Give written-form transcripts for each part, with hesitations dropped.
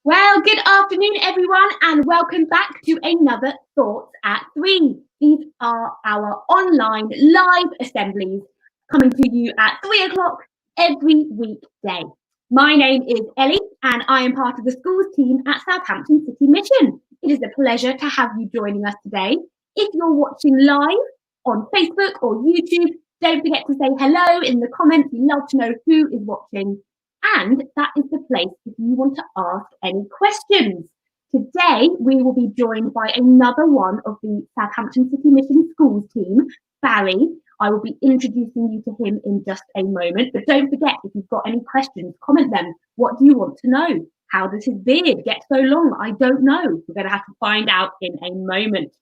Well, good afternoon, everyone, and welcome back to another Thoughts at 3. These are our online live assemblies coming to you at 3 o'clock every weekday. My name is Ellie, and I am part of the schools team at Southampton City Mission. It is a pleasure to have you joining us today. If you're watching live on Facebook or YouTube, don't forget to say hello in the comments. We love to know who is watching. And that is the place if you want to ask any questions. Today, we will be joined by another one of the Southampton City Mission Schools team, Barry. I will be introducing you to him in just a moment. But don't forget, if you've got any questions, comment them. What do you want to know? How does his beard get so long? I don't know. We're going to have to find out in a moment.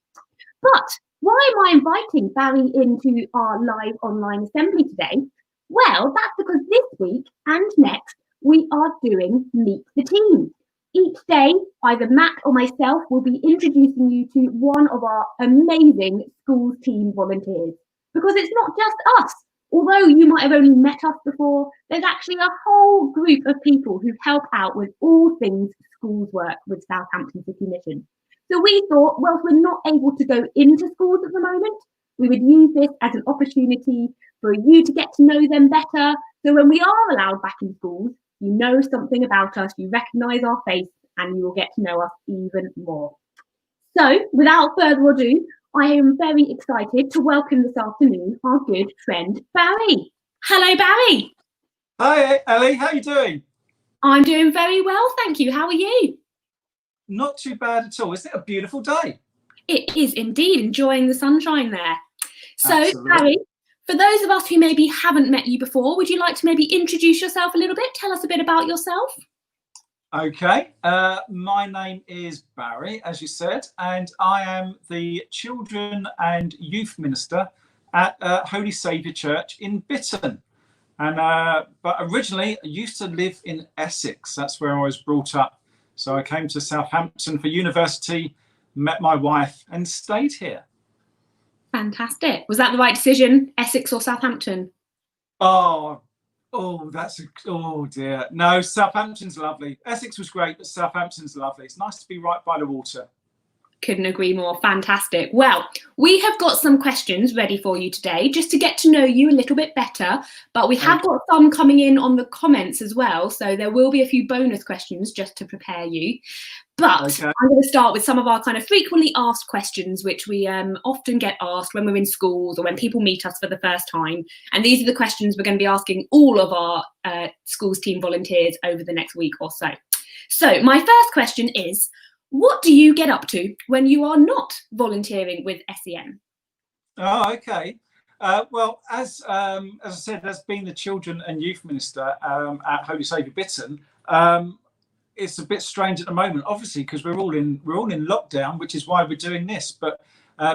But why am I inviting Barry into our live online assembly today? Well, that's because this week and next, we are doing Meet the Team. Each day, either Matt or myself will be introducing you to one of our amazing schools team volunteers. Because it's not just us. Although you might have only met us before, there's actually a whole group of people who help out with all things schools work with Southampton City Mission. So we thought, well, if we're not able to go into schools at the moment, we would use this as an opportunity for you to get to know them better. So when we are allowed back in schools, you know something about us, you recognise our face, and you will get to know us even more. So without further ado, I am very excited to welcome this afternoon our good friend, Barry. Hello, Barry. Hi, Ellie. How are you doing? I'm doing very well, thank you. How are you? Not too bad at all. Isn't it a beautiful day? It is indeed, enjoying the sunshine there. So, Absolutely. Barry, for those of us who maybe haven't met you before, would you like to maybe introduce yourself a little bit? Tell us a bit about yourself. Okay. My name is Barry, as you said, and I am the Children and Youth Minister at Holy Saviour Church in Bitterne. And but originally, I used to live in Essex. That's where I was brought up. So I came to Southampton for university, met my wife, and stayed here. Fantastic. Was that the right decision, Essex or Southampton? Oh dear. No, Southampton's lovely. Essex was great, but Southampton's lovely. It's nice to be right by the water. Couldn't agree more. Fantastic. Well, we have got some questions ready for you today, just to get to know you a little bit better. But we have got some coming in on the comments as well. So there will be a few bonus questions just to prepare you. But I'm going to start with some of our kind of frequently asked questions, which we often get asked when we're in schools or when people meet us for the first time. And these are the questions we're going to be asking all of our schools team volunteers over the next week or so. So my first question is, what do you get up to when you are not volunteering with SEN? Oh, okay. Well, as I said, as being the Children and Youth Minister at Holy Saviour Bitterne, it's a bit strange at the moment, obviously, because we're all in lockdown, which is why we're doing this. But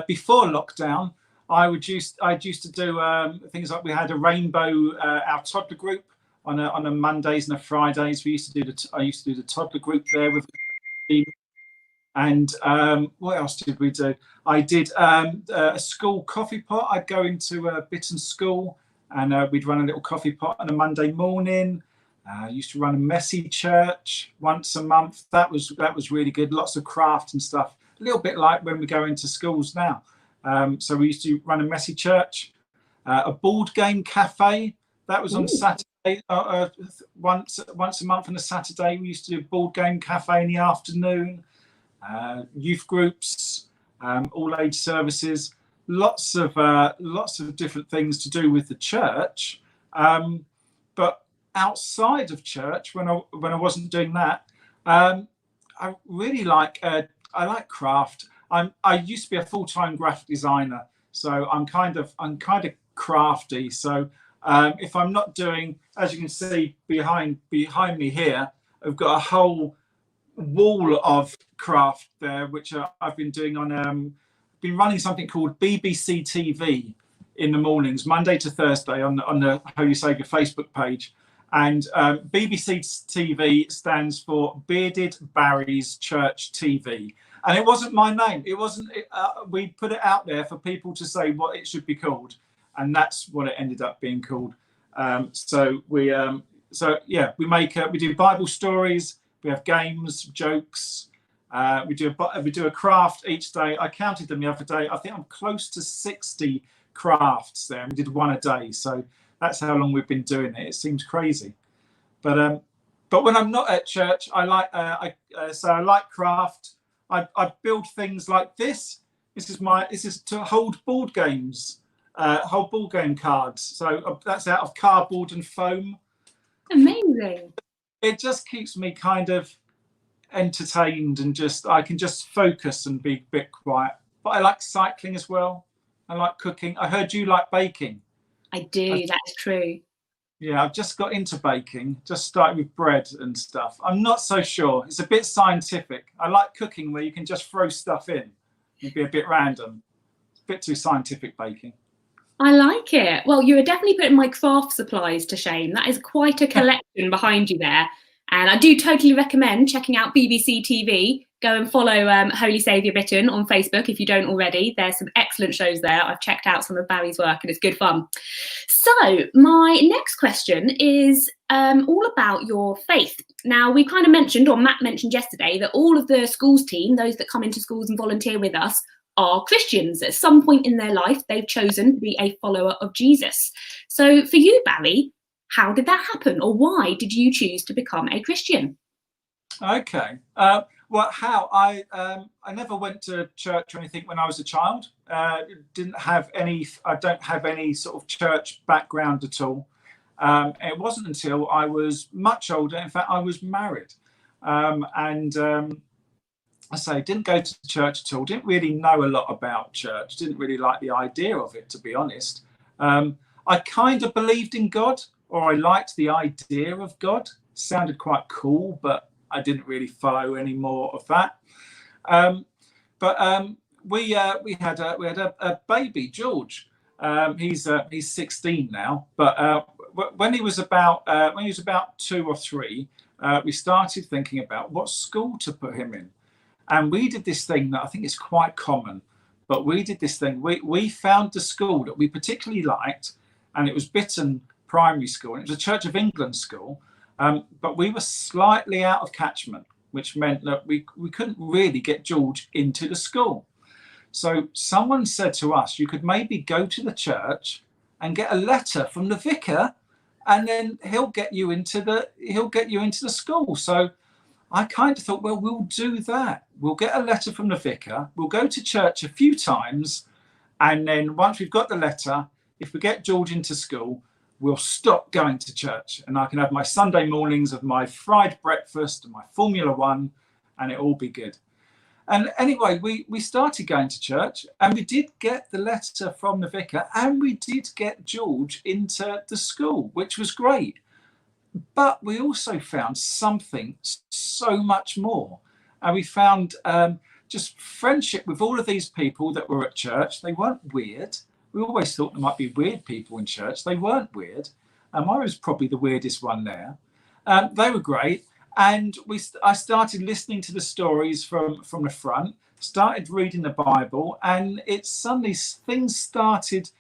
before lockdown, I used to do things like we had a rainbow, our toddler group on a Mondays and a Fridays. I used to do the toddler group there with the team. And what else did we do? I did a school coffee pot. I'd go into a Bitterne school and we'd run a little coffee pot on a Monday morning. Used to run a messy church once a month. That was really good. Lots of craft and stuff. A little bit like when we go into schools now. So we used to run a messy church. A board game cafe. That was on Saturday. Once a month on a Saturday, we used to do a board game cafe in the afternoon. Youth groups, all age services, lots of different things to do with the church. But outside of church, when I wasn't doing that, I really like craft. I used to be a full-time graphic designer, so I'm kind of crafty. So if I'm not doing, as you can see behind me here, I've got a whole wall of craft there, which I've been doing on been running something called BBC TV in the mornings, Monday to Thursday, on the Holy Saviour Facebook page. And BBC TV stands for Bearded Barry's Church TV. And it wasn't my name. It wasn't. We put it out there for people to say what it should be called, and that's what it ended up being called. So we do Bible stories. We have games, jokes. We do a craft each day. I counted them the other day. I think I'm close to 60 crafts there. We did one a day, so that's how long we've been doing it. It seems crazy, but when I'm not at church, I like I like craft. I build things like this. This is to hold board games, hold board game cards. So that's out of cardboard and foam. Amazing. It just keeps me kind of entertained, and I can just focus and be a bit quiet. But I like cycling as well. I like cooking. I heard you like baking. I do. That's true. Yeah, I've just got into baking, just started with bread and stuff. I'm not so sure. It's a bit scientific. I like cooking where you can just throw stuff in. It'd be a bit random. It's a bit too scientific, baking. I like it. Well, you are definitely putting my craft supplies to shame. That is quite a collection behind you there. And I do totally recommend checking out BBC TV. Go and follow Holy Saviour Bitterne on Facebook if you don't already. There's some excellent shows there. I've checked out some of Barry's work and it's good fun. So my next question is all about your faith. Now, we kind of mentioned, or Matt mentioned yesterday, that all of the schools team, those that come into schools and volunteer with us, are Christians. At some point in their life, they've chosen to be a follower of Jesus. So for you, Barry, how did that happen, or why did you choose to become a Christian? Okay. Well, how I never went to church or anything when I was a child. I don't have any sort of church background at all. It wasn't until I was much older. In fact, I was married, I say didn't go to church at all. Didn't really know a lot about church. Didn't really like the idea of it, to be honest. I kind of believed in God, or I liked the idea of God. Sounded quite cool, but I didn't really follow any more of that. We had a baby, George. He's 16 now, but when he was about 2 or 3, we started thinking about what school to put him in, and we did this thing that I think is quite common. But we did this thing. We found the school that we particularly liked, and it was Bitterne Primary School, and it was a Church of England school. But we were slightly out of catchment, which meant that we couldn't really get George into the school. So someone said to us, you could maybe go to the church and get a letter from the vicar, and then he'll get you into the school. So I kind of thought, well, we'll do that. We'll get a letter from the vicar. We'll go to church a few times, and then once we've got the letter, if we get George into school, we'll stop going to church, and I can have my Sunday mornings of my fried breakfast and my Formula One, and it'll all be good. And anyway, we started going to church, and we did get the letter from the vicar, and we did get George into the school, which was great. But we also found something so much more. And we found just friendship with all of these people that were at church. They weren't weird. We always thought there might be weird people in church. They weren't weird. I was probably the weirdest one there. They were great. And I started listening to the stories from the front, started reading the Bible, and it suddenly things started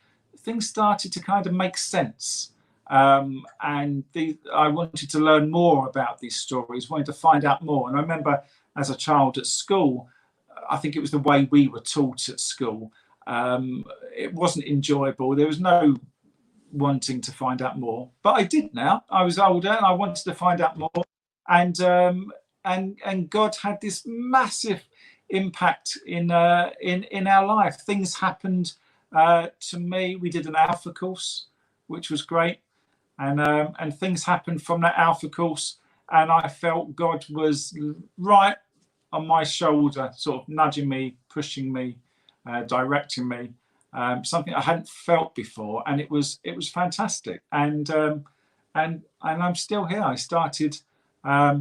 to kind of make sense. I wanted to learn more about these stories, wanted to find out more. And I remember as a child at school, I think it was the way we were taught at school. It wasn't enjoyable. There was no wanting to find out more, but I did now. I was older and I wanted to find out more. And God had this massive impact in our life. Things happened to me. We did an Alpha course, which was great, and things happened from that Alpha course, and I felt God was right on my shoulder, sort of nudging me, pushing me, directing me. Something I hadn't felt before, and it was fantastic. And I'm still here. I started. I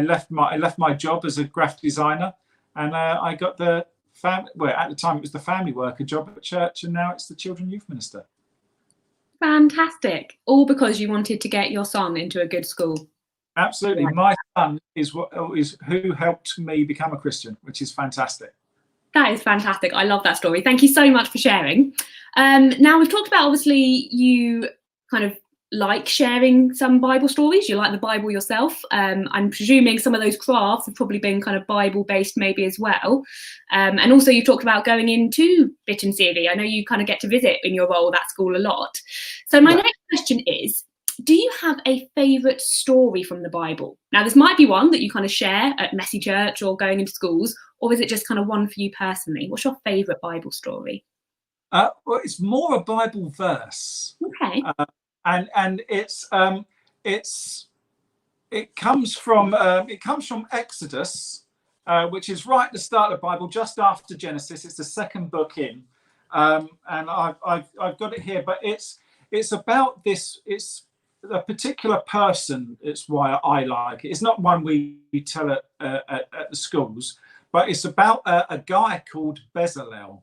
left my job as a graphic designer, and I got the at the time it was the family worker job at church, and now it's the children youth minister. Fantastic! All because you wanted to get your son into a good school. Absolutely, right. My son is who helped me become a Christian, which is fantastic. That is fantastic. I love that story. Thank you so much for sharing. Now we've talked about obviously you kind of like sharing some Bible stories? You like the Bible yourself. I'm presuming some of those crafts have probably been kind of Bible based maybe as well. And also you talked about going into Bitterne CV. I know you kind of get to visit in your role at school a lot. So my next question is, do you have a favourite story from the Bible? Now this might be one that you kind of share at Messy Church or going into schools, or is it just kind of one for you personally? What's your favourite Bible story? Well, it's more a Bible verse. Okay. And it comes from Exodus, which is right at the start of the Bible, just after Genesis. It's the second book in, and I've got it here. But it's about this. It's a particular person. It's why I like it. It's not one we tell at the schools, but it's about a guy called Bezalel.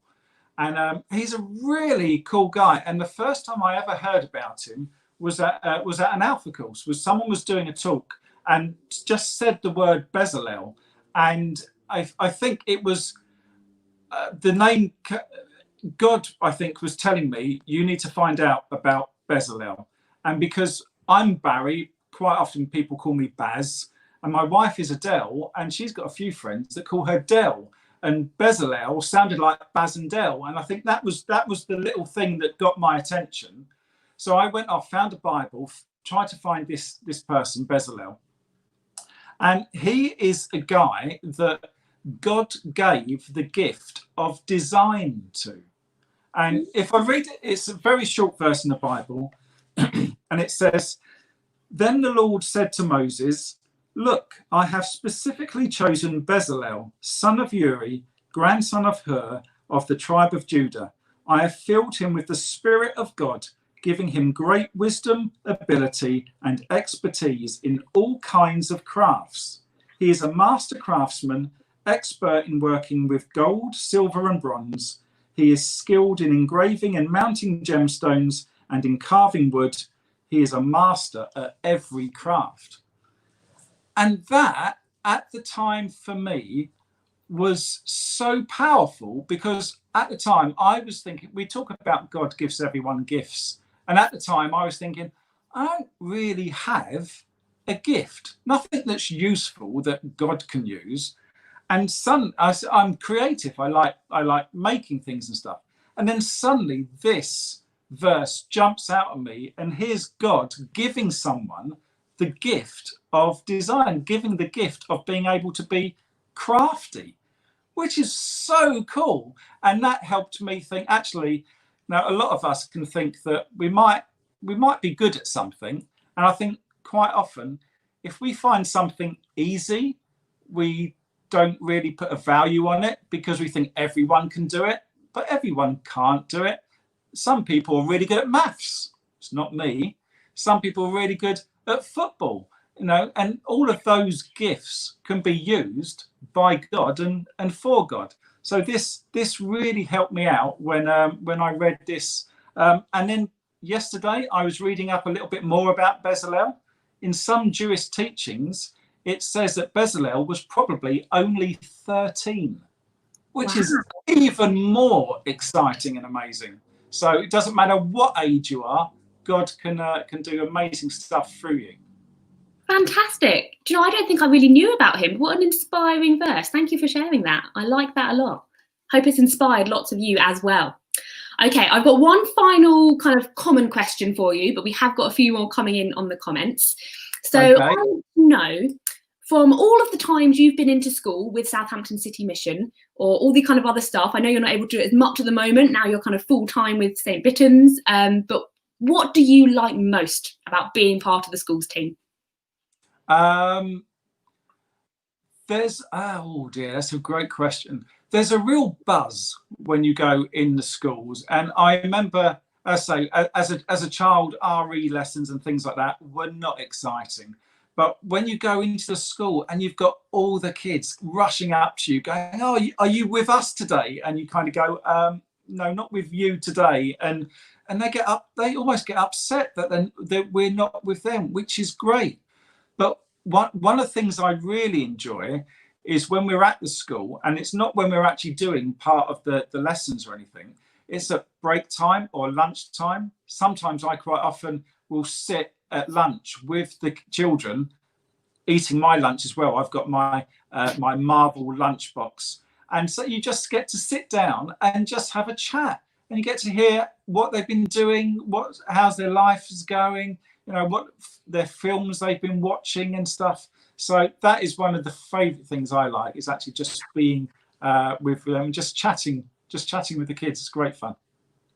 And he's a really cool guy. And the first time I ever heard about him was at an Alpha course. Someone was doing a talk and just said the word Bezalel, and I think it was the name. God, I think, was telling me you need to find out about Bezalel, and because I'm Barry, quite often people call me Baz, and my wife is Adele, and she's got a few friends that call her Del. And Bezalel sounded like Baz and Del, and I think that was the little thing that got my attention. So I went off, found a Bible, tried to find this person, Bezalel, and he is a guy that God gave the gift of design to. And if I read it, it's a very short verse in the Bible, and it says, "Then the Lord said to Moses, 'Look, I have specifically chosen Bezalel, son of Uri, grandson of Hur, of the tribe of Judah. I have filled him with the Spirit of God, giving him great wisdom, ability, and expertise in all kinds of crafts. He is a master craftsman, expert in working with gold, silver, and bronze. He is skilled in engraving and mounting gemstones and in carving wood. He is a master at every craft.'" And that, at the time for me, was so powerful, because at the time I was thinking, we talk about God gives everyone gifts. And at the time I was thinking, I don't really have a gift, nothing that's useful that God can use. And I'm creative. I like making things and stuff. And then suddenly this verse jumps out at me, and here's God giving someone the gift of design, giving the gift of being able to be crafty, which is so cool. And that helped me think, actually, now a lot of us can think that we might be good at something. And I think quite often, if we find something easy, we don't really put a value on it because we think everyone can do it, but everyone can't do it. Some people are really good at maths. It's not me. Some people are really good at football, and all of those gifts can be used by God and for God. So this really helped me out when I read this. And then yesterday I was reading up a little bit more about Bezalel. In some Jewish teachings, it says that Bezalel was probably only 13, which is even more exciting and amazing. So it doesn't matter what age you are, God can do amazing stuff through you. Fantastic. Do you know, I don't think I really knew about him. What an inspiring verse. Thank you for sharing that. I like that a lot. Hope it's inspired lots of you as well. Okay, I've got one final kind of common question for you, but we have got a few more coming in on the comments. So Okay. I want to know, from all of the times you've been into school with Southampton City Mission or all the kind of other stuff, I know you're not able to do it as much at the moment. Now you're kind of full-time with St. Bitterne's, but what do you like most about being part of the schools team? That's a great question. There's a real buzz when you go in the schools, and I remember, as a child, RE lessons and things like that were not exciting. But when you go into the school and you've got all the kids rushing up to you, going, "Oh, are you with us today?" And you kind of go, "No, not with you today." And they almost get upset that we're not with them, which is great. But one of the things I really enjoy is when we're at the school, and it's not when we're actually doing part of the lessons or anything. It's at break time or lunch time. Sometimes I quite often will sit at lunch with the children, eating my lunch as well. I've got my my Marvel lunchbox, and so you just get to sit down and just have a chat, and you get to hear what they've been doing, how's their life is going, you know, what their films they've been watching and stuff. So that is one of the favourite things I like, is actually just being with them, just chatting with the kids. It's great fun.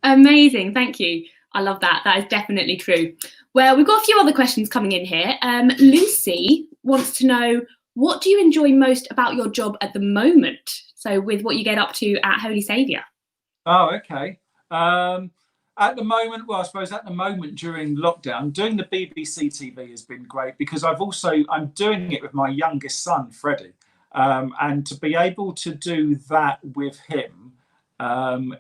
Amazing, thank you. I love that. That is definitely true. Well, we've got a few other questions coming in here. Lucy wants to know, what do you enjoy most about your job at the moment? So with what you get up to at Holy Saviour. Oh, okay. At the moment, well, I suppose at the moment during lockdown, doing the BBC TV has been great, because I'm doing it with my youngest son, Freddie. And to be able to do that with him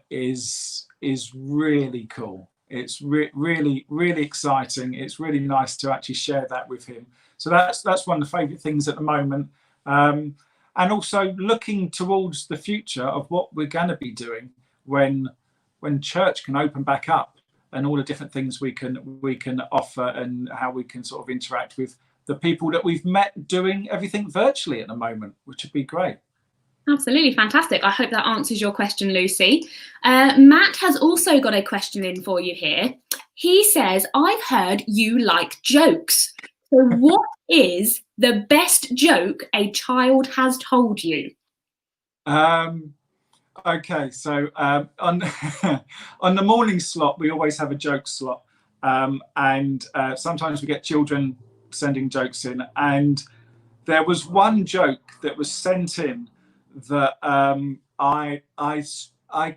is really cool. It's really exciting. It's really nice to actually share that with him. So that's one of the favourite things at the moment. And also looking towards the future of what we're going to be doing when church can open back up, and all the different things we can offer, and how we can sort of interact with the people that we've met doing everything virtually at the moment, which would be great. Absolutely fantastic. I hope that answers your question, Lucy. Matt has also got a question in for you here. He says, I've heard you like jokes. So what is the best joke a child has told you? Okay, so on the morning slot, we always have a joke slot. And sometimes we get children sending jokes in. And there was one joke that was sent in that I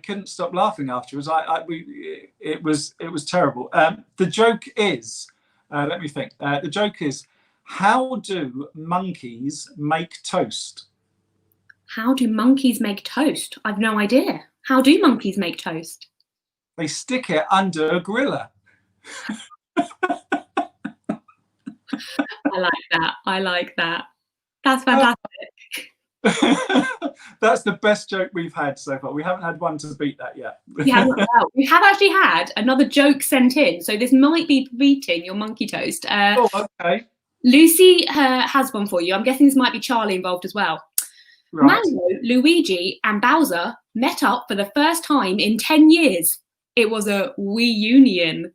couldn't stop laughing afterwards. It was terrible. The joke is, let me think. The joke is, how do monkeys make toast? How do monkeys make toast? I've no idea. How do monkeys make toast? They stick it under a griller. I like that. That's fantastic. That's the best joke we've had so far. We haven't had one to beat that yet. We have actually had another joke sent in, so this might be beating your monkey toast. Okay. Lucy has one for you. I'm guessing this might be Charlie involved as well. Right. Mario, Luigi and Bowser met up for the first time in 10 years. It was a reunion.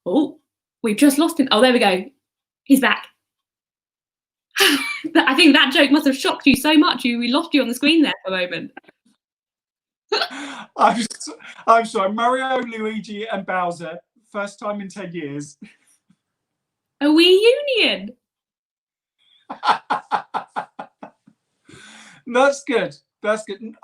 Oh, we've just lost him. Oh, there we go. He's back. I think that joke must have shocked you so much. We lost you on the screen there for a moment. I'm sorry. Mario, Luigi and Bowser, first time in 10 years. A reunion. That's good. That's good.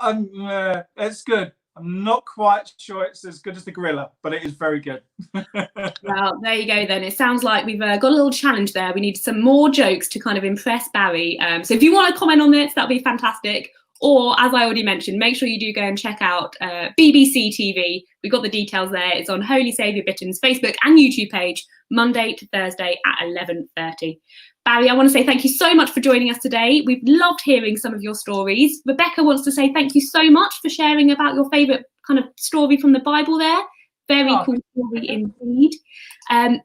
It's good. I'm not quite sure it's as good as the gorilla, but it is very good. Well, there you go then. It sounds like we've got a little challenge there. We need some more jokes to kind of impress Barry. So if you want to comment on this, that'd be fantastic. Or, as I already mentioned, make sure you do go and check out BBC TV. We've got the details there. It's on Holy Saviour Bitterne's Facebook and YouTube page, Monday to Thursday at 11:30. Barry, I want to say thank you so much for joining us today. We've loved hearing some of your stories. Rebecca wants to say thank you so much for sharing about your favourite kind of story from the Bible there. Very cool story indeed.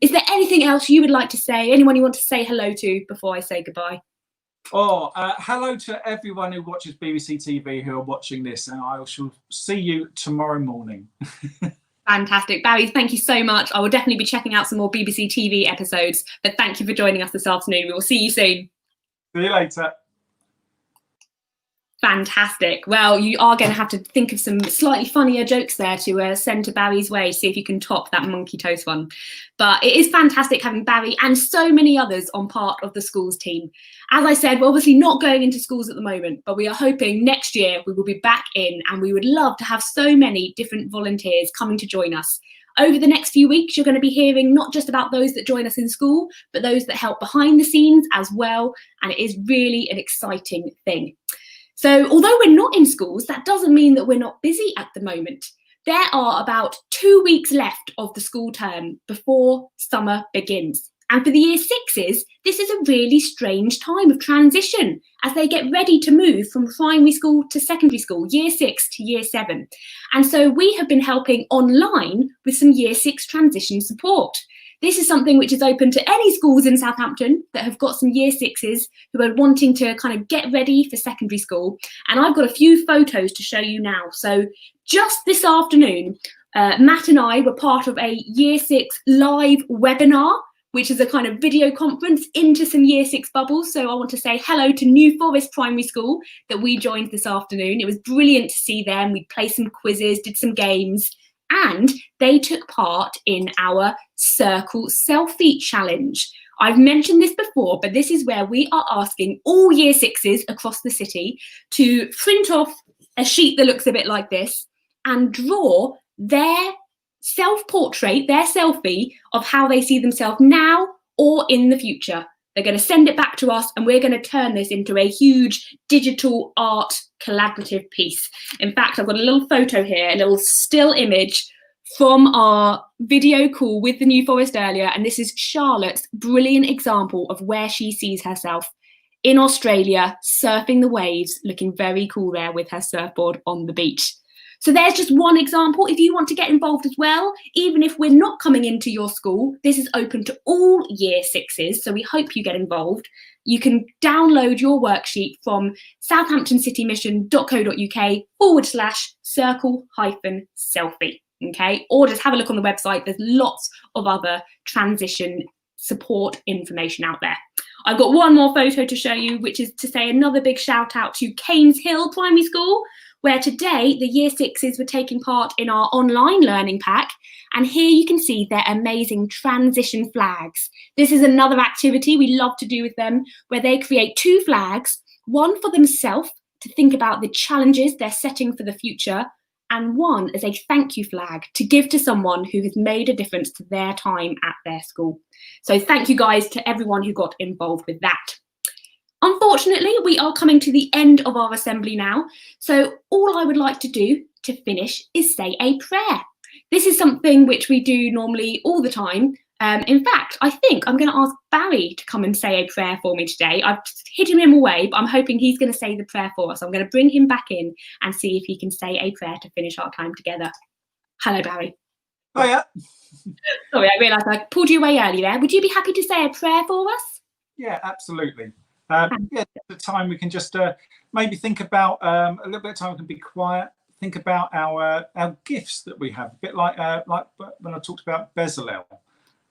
Is there anything else you would like to say? Anyone you want to say hello to before I say goodbye? Hello to everyone who watches BBC TV who are watching this, and I shall see you tomorrow morning. Fantastic. Barry, thank you so much. I will definitely be checking out some more BBC TV episodes, but thank you for joining us this afternoon. We will see you soon. See you later. Fantastic. Well, you are going to have to think of some slightly funnier jokes there to send to Barry's way, see if you can top that monkey toast one. But it is fantastic having Barry and so many others on part of the schools team. As I said, we're obviously not going into schools at the moment, but we are hoping next year we will be back in, and we would love to have so many different volunteers coming to join us. Over the next few weeks, you're going to be hearing not just about those that join us in school, but those that help behind the scenes as well. And it is really an exciting thing. So although we're not in schools, that doesn't mean that we're not busy at the moment. There are about 2 weeks left of the school term before summer begins. And for the year sixes, this is a really strange time of transition as they get ready to move from primary school to secondary school, year 6 to year 7. And so we have been helping online with some year 6 transition support. This is something which is open to any schools in Southampton that have got some year sixes who are wanting to kind of get ready for secondary school. And I've got a few photos to show you now. So just this afternoon, Matt and I were part of a year 6 live webinar, which is a kind of video conference into some year 6 bubbles. So I want to say hello to New Forest Primary School that we joined this afternoon. It was brilliant to see them. We played some quizzes, did some games, and they took part in our Circle Selfie Challenge. I've mentioned this before, but this is where we are asking all year 6s across the city to print off a sheet that looks a bit like this and draw their self-portrait, their selfie of how they see themselves now or in the future. They're going to send it back to us and we're going to turn this into a huge digital art collaborative piece. In fact, I've got a little photo here, a little still image from our video call with the New Forest earlier, and this is Charlotte's brilliant example of where she sees herself in Australia, surfing the waves, looking very cool there with her surfboard on the beach. So there's just one example. If you want to get involved as well, even if we're not coming into your school, this is open to all year 6s, so we hope you get involved. You can download your worksheet from southamptoncitymission.co.uk/circle-selfie, okay? Or just have a look on the website. There's lots of other transition support information out there. I've got one more photo to show you, which is to say another big shout out to Canes Hill Primary School, where today the year 6s were taking part in our online learning pack. And here you can see their amazing transition flags. This is another activity we love to do with them, where they create 2 flags, one for themselves to think about the challenges they're setting for the future, and one as a thank you flag to give to someone who has made a difference to their time at their school. So thank you guys to everyone who got involved with that. Unfortunately, we are coming to the end of our assembly now, so all I would like to do to finish is say a prayer. This is something which we do normally all the time. In fact, I think I'm going to ask Barry to come and say a prayer for me today. I've hidden him away, but I'm hoping he's going to say the prayer for us. I'm going to bring him back in and see if he can say a prayer to finish our time together. Hello, Barry. Oh, yeah. Sorry, I realised I pulled you away early there. Would you be happy to say a prayer for us? Yeah, absolutely. Yeah, the time we can just maybe think about a little bit of time we can be quiet, think about our gifts that we have, a bit like when I talked about Bezalel.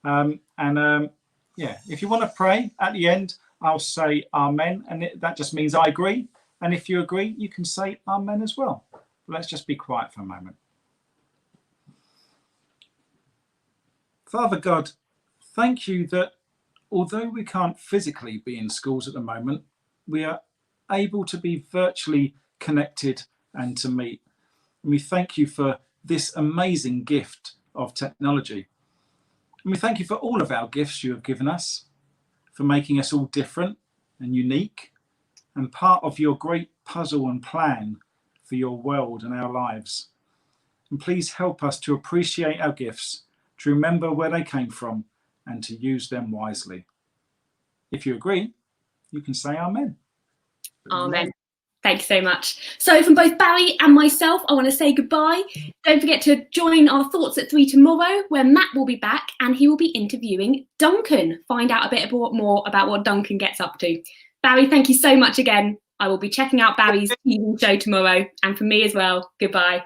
Yeah, if you want to pray at the end, I'll say Amen, and that just means I agree. And if you agree, you can say Amen as well. But let's just be quiet for a moment. Father God, thank you that although we can't physically be in schools at the moment, we are able to be virtually connected and to meet. And we thank you for this amazing gift of technology. And we thank you for all of our gifts you have given us, for making us all different and unique and part of your great puzzle and plan for your world and our lives. And please help us to appreciate our gifts, to remember where they came from, and to use them wisely. If you agree, you can say Amen. Amen. Thank you so much. So from both Barry and myself, I want to say goodbye. Don't forget to join our Thoughts at 3 tomorrow, where Matt will be back and he will be interviewing Duncan. Find out a bit more about what Duncan gets up to. Barry, thank you so much again. I will be checking out Barry's TV show tomorrow. And for me as well, goodbye.